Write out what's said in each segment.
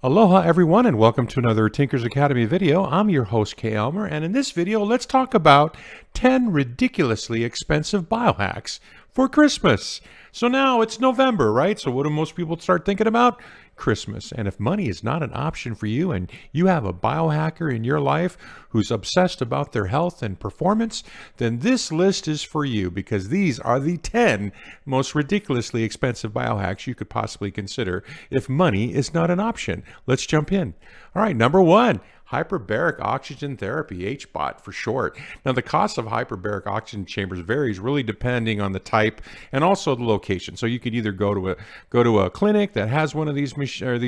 Aloha everyone and welcome to another Tinker's Academy video. I'm your host Kay Elmer, and in this video let's talk about 10 ridiculously expensive biohacks for Christmas. So now it's November, right? So what do most people start thinking about? Christmas. And if money is not an option for you and you have a biohacker in your life who's obsessed about their health and performance, then this list is for you because these are the 10 most ridiculously expensive biohacks you could possibly consider if money is not an option. Let's jump in. All right, number 1. Hyperbaric oxygen therapy, HBOT for short. Now, the cost of hyperbaric oxygen chambers varies really depending on the type and also the location. So you could either go to a clinic that has one of these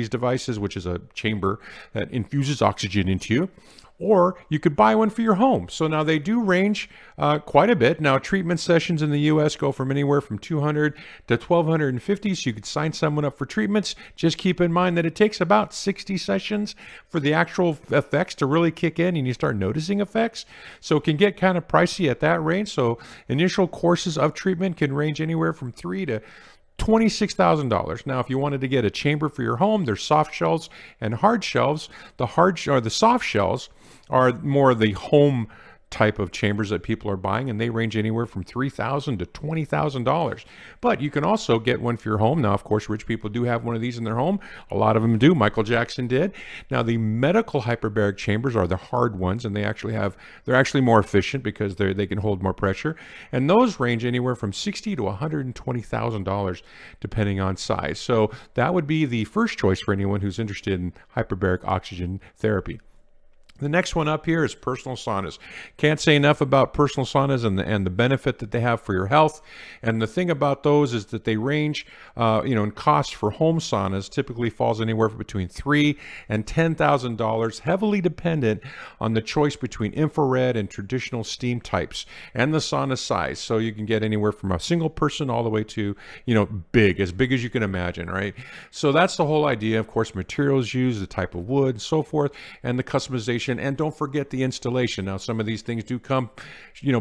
devices, which is a chamber that infuses oxygen into you, or you could buy one for your home. So now they do range quite a bit. Now, treatment sessions in the U.S. go from anywhere from 200 to 1,250, so you could sign someone up for treatments. Just keep in mind that it takes about 60 sessions for the actual effects to really kick in and you start noticing effects. So it can get kind of pricey at that range. So initial courses of treatment can range anywhere from $3,000 to $26,000. Now, if you wanted to get a chamber for your home, there's soft shells and hard shells. The soft shells are more the home type of chambers that people are buying, and they range anywhere from $3,000 to $20,000. But you can also get one for your home. Now, of course, rich people do have one of these in their home. A lot of them do. Michael Jackson did. Now, the medical hyperbaric chambers are the hard ones, and they're actually more efficient because they can hold more pressure. And those range anywhere from $60,000 to $120,000, depending on size. So that would be the first choice for anyone who's interested in hyperbaric oxygen therapy. The next one up here is personal saunas. Can't say enough about personal saunas and the benefit that they have for your health. And the thing about those is that they range, in cost for home saunas typically falls anywhere between $3,000 and $10,000, heavily dependent on the choice between infrared and traditional steam types and the sauna size. So you can get anywhere from a single person all the way to, as big as you can imagine, right? So that's the whole idea. Of course, materials used, the type of wood, so forth, and the customization. And don't forget the installation. Now, some of these things do come,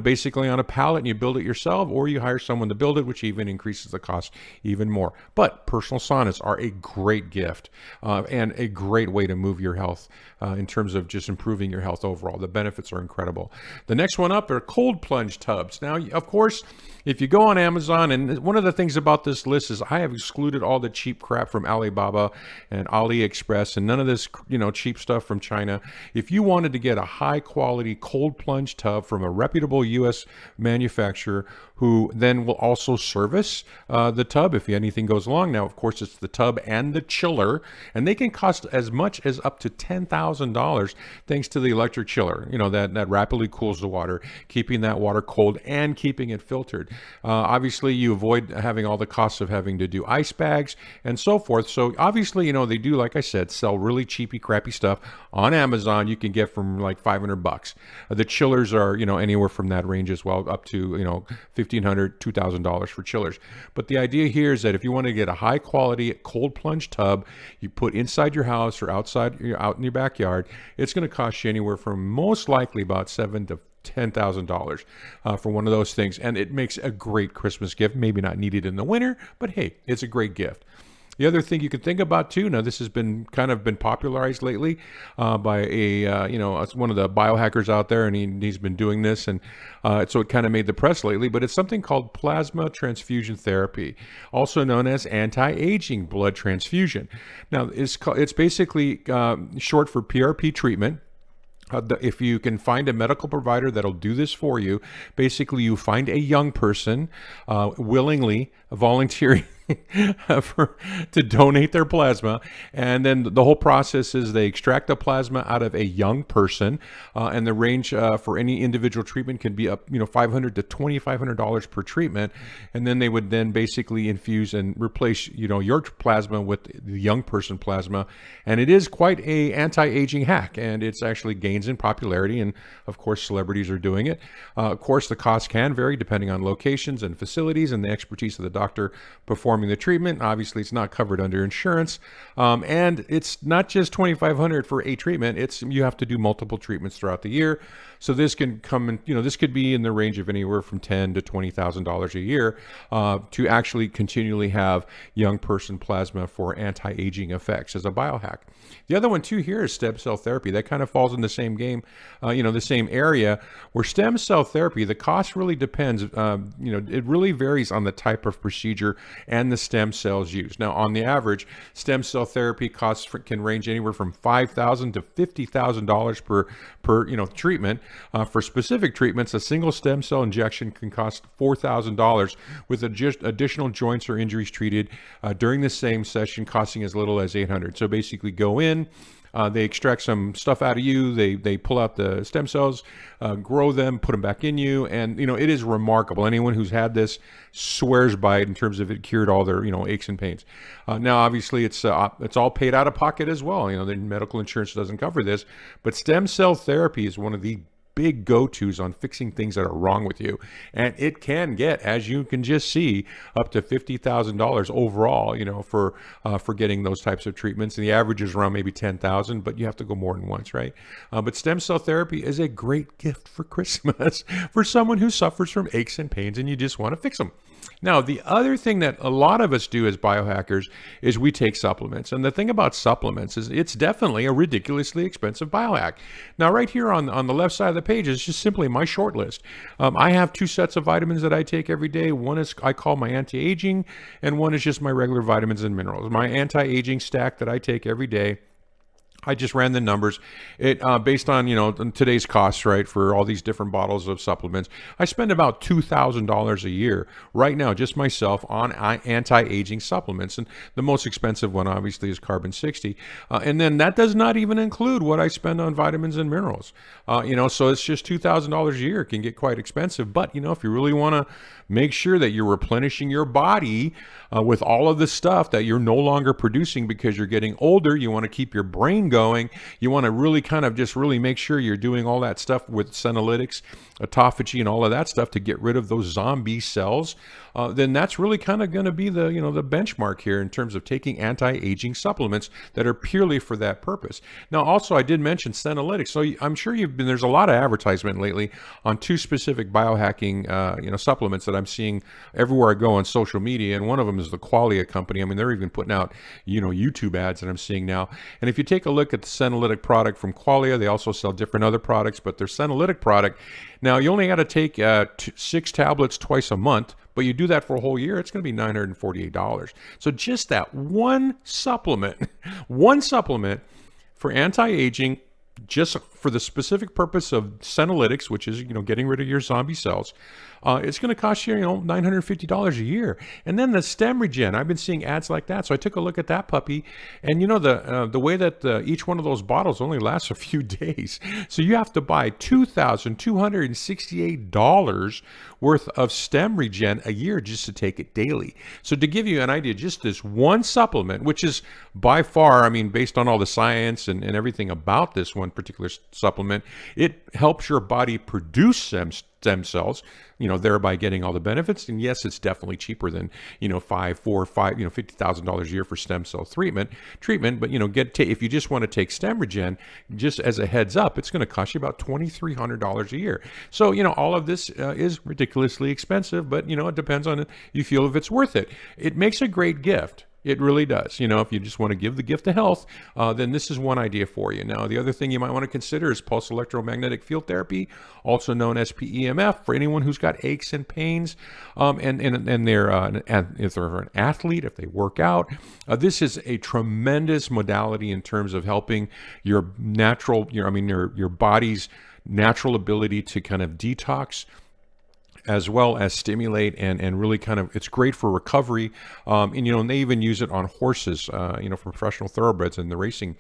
basically on a pallet and you build it yourself, or you hire someone to build it, which even increases the cost even more. But personal saunas are a great gift and a great way to move your health in terms of just improving your health overall. The benefits are incredible. The next one up are cold plunge tubs. Now, of course, if you go on Amazon, and one of the things about this list is I have excluded all the cheap crap from Alibaba and AliExpress and none of this, cheap stuff from China. If you wanted to get a high quality cold plunge tub from a reputable U.S. manufacturer who then will also service the tub if anything goes wrong. Now, of course, it's the tub and the chiller, and they can cost as much as up to $10,000 thanks to the electric chiller, that rapidly cools the water, keeping that water cold and keeping it filtered. Obviously, you avoid having all the costs of having to do ice bags and so forth. So obviously, they do, like I said, sell really cheapy, crappy stuff on Amazon. You can get from like $500. The chillers are, anywhere from that range as well, up to, $1,500, $2,000 for chillers. But the idea here is that if you want to get a high quality cold plunge tub, you put inside your house or outside, out in your backyard, it's going to cost you anywhere from most likely about $7,000 to $10,000 for one of those things. And it makes a great Christmas gift. Maybe not needed in the winter, but hey, it's a great gift. The other thing you can think about too, now this has been popularized lately by one of the biohackers out there, and he's been doing this, and so it kind of made the press lately. But it's something called plasma transfusion therapy, also known as anti-aging blood transfusion. Now it's basically short for PRP treatment. If you can find a medical provider that'll do this for you, basically you find a young person willingly volunteering to donate their plasma, and then the whole process is they extract the plasma out of a young person, and the range for any individual treatment can be up $500 to $2,500 per treatment, and then they would then basically infuse and replace your plasma with the young person plasma, and it is quite a anti-aging hack, and it's actually gains in popularity, and of course celebrities are doing it. Of course, the cost can vary depending on locations and facilities and the expertise of the doctor performing performing the treatment. Obviously, it's not covered under insurance, and it's not just $2,500 for a treatment. You have to do multiple treatments throughout the year. So this can come in, this could be in the range of anywhere from $10,000 to $20,000 a year to actually continually have young person plasma for anti-aging effects as a biohack. The other one too here is stem cell therapy. That kind of falls in the same game, the same area where stem cell therapy, the cost really depends, it really varies on the type of procedure and the stem cells used. Now, on the average, stem cell therapy costs can range anywhere from $5,000 to $50,000 per treatment. For specific treatments, a single stem cell injection can cost $4,000 with additional joints or injuries treated during the same session costing as little as $800. So basically go in, they extract some stuff out of you, they pull out the stem cells, grow them, put them back in you, and it is remarkable. Anyone who's had this swears by it in terms of it cured all their aches and pains. Now obviously it's all paid out of pocket as well. The medical insurance doesn't cover this, but stem cell therapy is one of the big go-tos on fixing things that are wrong with you, and it can get, as you can just see, up to $50,000 overall for getting those types of treatments, and the average is around maybe $10,000, but you have to go more than once, right? But stem cell therapy is a great gift for Christmas for someone who suffers from aches and pains and you just want to fix them. Now, the other thing that a lot of us do as biohackers is we take supplements. And the thing about supplements is it's definitely a ridiculously expensive biohack. Now, right here on the left side of the page is just simply my short list. I have 2 sets of vitamins that I take every day. One is I call my anti-aging, and one is just my regular vitamins and minerals. My anti-aging stack that I take every day, I just ran the numbers. It based on today's costs, right, for all these different bottles of supplements. I spend about $2,000 a year right now, just myself, on anti-aging supplements, and the most expensive one obviously is Carbon 60, and then that does not even include what I spend on vitamins and minerals. So it's just $2,000 a year. It can get quite expensive, but if you really want to make sure that you're replenishing your body with all of the stuff that you're no longer producing because you're getting older, you want to keep your brain going, you want to really kind of just really make sure you're doing all that stuff with senolytics, autophagy, and all of that stuff to get rid of those zombie cells, then that's really kind of going to be the the benchmark here in terms of taking anti-aging supplements that are purely for that purpose. Now, also, I did mention senolytics, so I'm sure there's a lot of advertisement lately on 2 specific biohacking supplements that I'm seeing everywhere I go on social media, and one of them is the Qualia company. I mean, they're even putting out YouTube ads that I'm seeing now. And if you take a look at the senolytic product from Qualia, they also sell different other products, but their senolytic product, now you only got to take 6 tablets twice a month, but you do that for a whole year, it's going to be $948. So just that one supplement for anti-aging, just for the specific purpose of senolytics, which is getting rid of your zombie cells, it's going to cost you $950 a year. And then the stem regen, I've been seeing ads like that, so I took a look at that puppy, and the way that each one of those bottles only lasts a few days, so you have to buy $2,268 worth of stem regen a year just to take it daily. So to give you an idea, just this one supplement, which is by far, based on all the science and everything about this one particular supplement, it helps your body produce stem cells, thereby getting all the benefits. And yes, it's definitely cheaper than $50,000 a year for stem cell treatment. But if you just want to take stem regen, just as a heads up, it's going to cost you about $2,300 a year. So all of this is ridiculously expensive, but it depends on it. You feel if it's worth it. It makes a great gift. It really does. If you just want to give the gift of health, then this is one idea for you. Now, the other thing you might want to consider is pulse electromagnetic field therapy, also known as PEMF, for anyone who's got aches and pains, and if they're an athlete, if they work out. This is a tremendous modality in terms of helping your body's natural ability to kind of detox, as well as stimulate and really kind of, it's great for recovery. And they even use it on horses, for professional thoroughbreds in the racing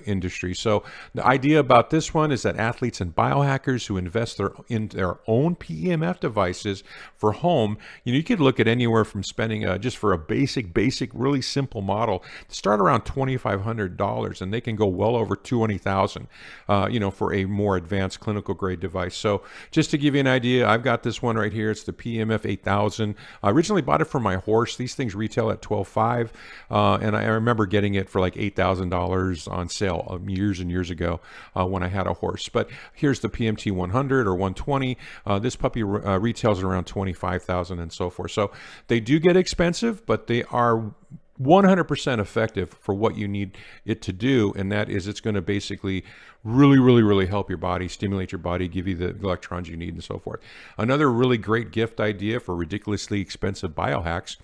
industry. So the idea about this one is that athletes and biohackers who invest in their own PEMF devices for home, you could look at anywhere from spending just for a basic, really simple model to start around $2,500, and they can go well over $20,000, for a more advanced clinical grade device. So just to give you an idea, I've got this one right right here. It's the PEMF 8000. I originally bought it for my horse. These things retail at $12,500, and I remember getting it for like $8,000 on sale years and years ago when I had a horse. But here's the PMT 100 or 120. This puppy retails at around $25,000 and so forth. So they do get expensive, but they are 100% effective for what you need it to do, and that is it's going to basically really help your body, stimulate your body, give you the electrons you need and so forth. Another really great gift idea for ridiculously expensive biohacks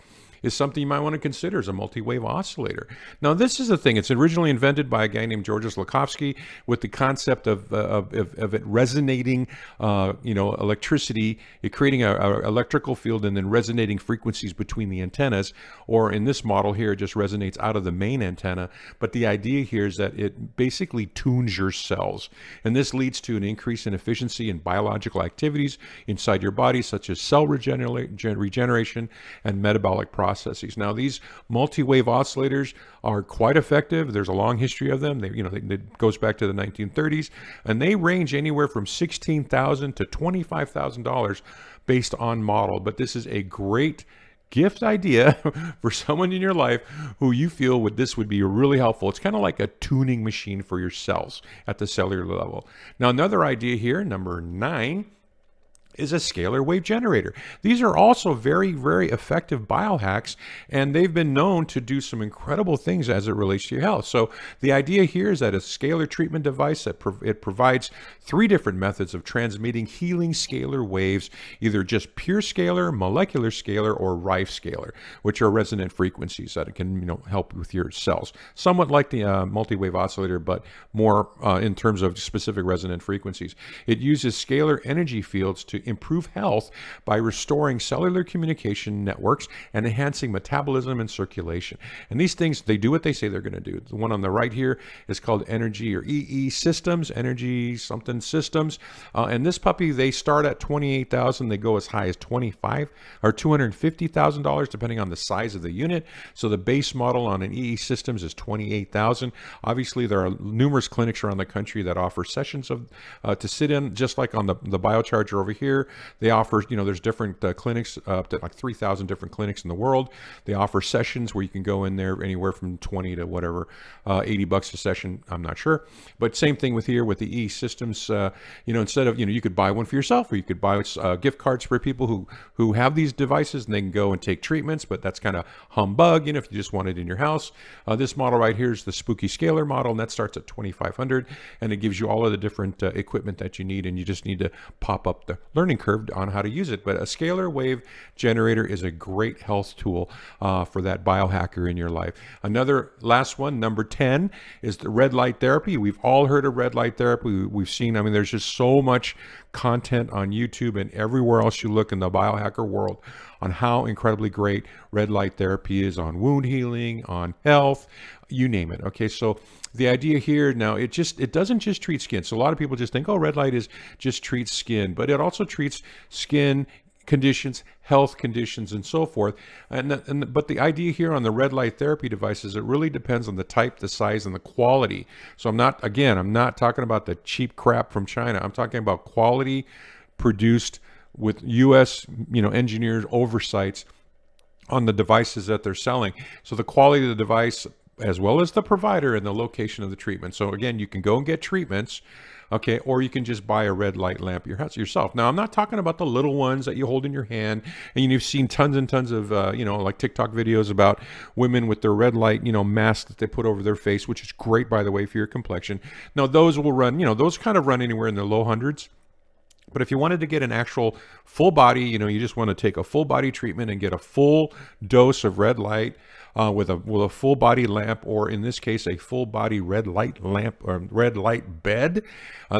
is something you might want to consider as a multi-wave oscillator. Now, this is the thing. It's originally invented by a guy named Georges Lakhovsky with the concept of it resonating, electricity, creating an electrical field and then resonating frequencies between the antennas. Or in this model here, it just resonates out of the main antenna. But the idea here is that it basically tunes your cells. And this leads to an increase in efficiency in biological activities inside your body, such as cell regeneration and metabolic processes. Now, these multi-wave oscillators are quite effective. There's a long history of them. It goes back to the 1930s, and they range anywhere from $16,000 to $25,000 based on model. But this is a great gift idea for someone in your life who you feel this would be really helpful. It's kind of like a tuning machine for your cells at the cellular level. Now, another idea here, number 9, is a scalar wave generator. These are also very effective biohacks, and they've been known to do some incredible things as it relates to your health. So the idea here is that a scalar treatment device that it provides 3 different methods of transmitting healing scalar waves, either just pure scalar, molecular scalar, or Rife scalar, which are resonant frequencies that it can help with your cells. Somewhat like the multi-wave oscillator, but more in terms of specific resonant frequencies. It uses scalar energy fields to improve health by restoring cellular communication networks and enhancing metabolism and circulation. And these things, they do what they say they're going to do. The one on the right here is called Energy or EE Systems, Energy something Systems. And this puppy, they start at $28,000. They go as high as $25,000 or $250,000, depending on the size of the unit. So the base model on an EE Systems is $28,000. Obviously, there are numerous clinics around the country that offer sessions to sit in, just like on the biocharger over here. They offer, there's different clinics, up to like 3,000 different clinics in the world. They offer sessions where you can go in there anywhere from 20 to whatever, $80 a session. I'm not sure. But same thing with here with the E systems. Instead of, you could buy one for yourself, or you could buy gift cards for people who have these devices, and they can go and take treatments. But that's kind of humbug, if you just want it in your house. This model right here is the Spooky Scalar model, and that starts at $2,500, and it gives you all of the different equipment that you need, and you just need to pop up the learning curve on how to use it. But a scalar wave generator is a great health tool for that biohacker in your life. Another last one, number 10, is the red light therapy. We've all heard of red light therapy. We've seen, there's just so much content on YouTube and everywhere else you look in the biohacker world on how incredibly great red light therapy is on wound healing, on health, you name it. Okay, so the idea here now, it doesn't just treat skin. So a lot of people just think, oh, red light just treats skin, but it also treats skin conditions, health conditions, and so forth. But the idea here on the red light therapy devices, it really depends on the type, the size, and the quality. So I'm not talking about the cheap crap from China. I'm talking about quality produced with U.S. engineers oversights on the devices that they're selling. So the quality of the device, as well as the provider and the location of the treatment. So again, you can go and get treatments, okay, or you can just buy a red light lamp yourself. Now, I'm not talking about the little ones that you hold in your hand, and you've seen tons and tons of, like TikTok videos about women with their red light, mask that they put over their face, which is great, by the way, for your complexion. Now, those will run, those kind of run anywhere in the low hundreds. But if you wanted to get an actual full body, you just want to take a full body treatment and get a full dose of red light with a full body lamp, or in this case, a full body red light lamp or red light bed.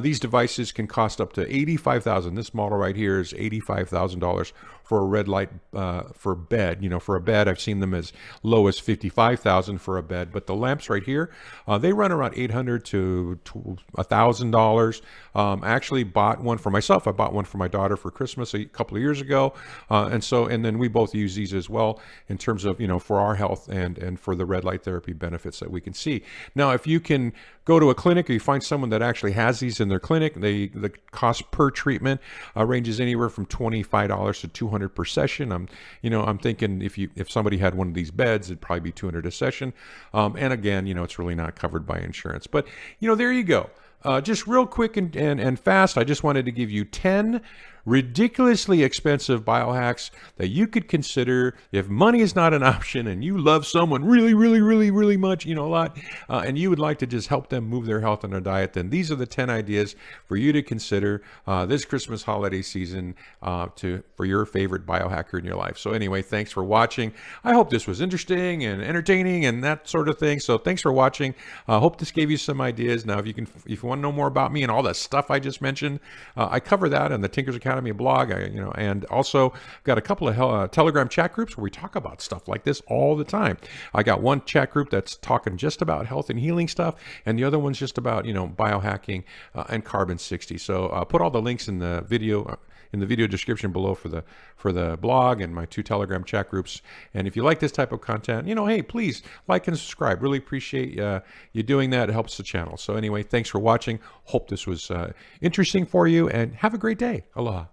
These devices can cost up to $85,000. This model right here is $85,000 for a red light for a bed. For a bed, I've seen them as low as $55,000 for a bed. But the lamps right here, they run around $800 to $1,000. I actually bought one for myself. I bought one for my daughter for Christmas a couple of years ago, and then we both use these as well in terms of for our health and for the red light therapy benefits that we can see. Now, if you can go to a clinic or you find someone that actually has these in their clinic, the cost per treatment ranges anywhere from $25 to $200 per session. I'm thinking if somebody had one of these beds, it'd probably be $200 a session. And again, it's really not covered by insurance. But there you go. Just real quick and fast, I just wanted to give you 10 ridiculously expensive biohacks that you could consider if money is not an option and you love someone really, really, really, really much, a lot, and you would like to just help them move their health and their diet, then these are the 10 ideas for you to consider this Christmas holiday season for your favorite biohacker in your life. So anyway, thanks for watching. I hope this was interesting and entertaining and that sort of thing. So thanks for watching. I hope this gave you some ideas. Now, if you want to know more about me and all the stuff I just mentioned, I cover that in the Tinkers Academy blog, and also got a couple of Telegram chat groups where we talk about stuff like this all the time. I got one chat group that's talking just about health and healing stuff, and the other one's just about biohacking and carbon 60. So put all the links in the video description below for the blog and my 2 Telegram chat groups. And if you like this type of content, hey, please like and subscribe. Really appreciate you doing that. It helps the channel. So anyway, thanks for watching. Hope this was interesting for you, and have a great day. Aloha.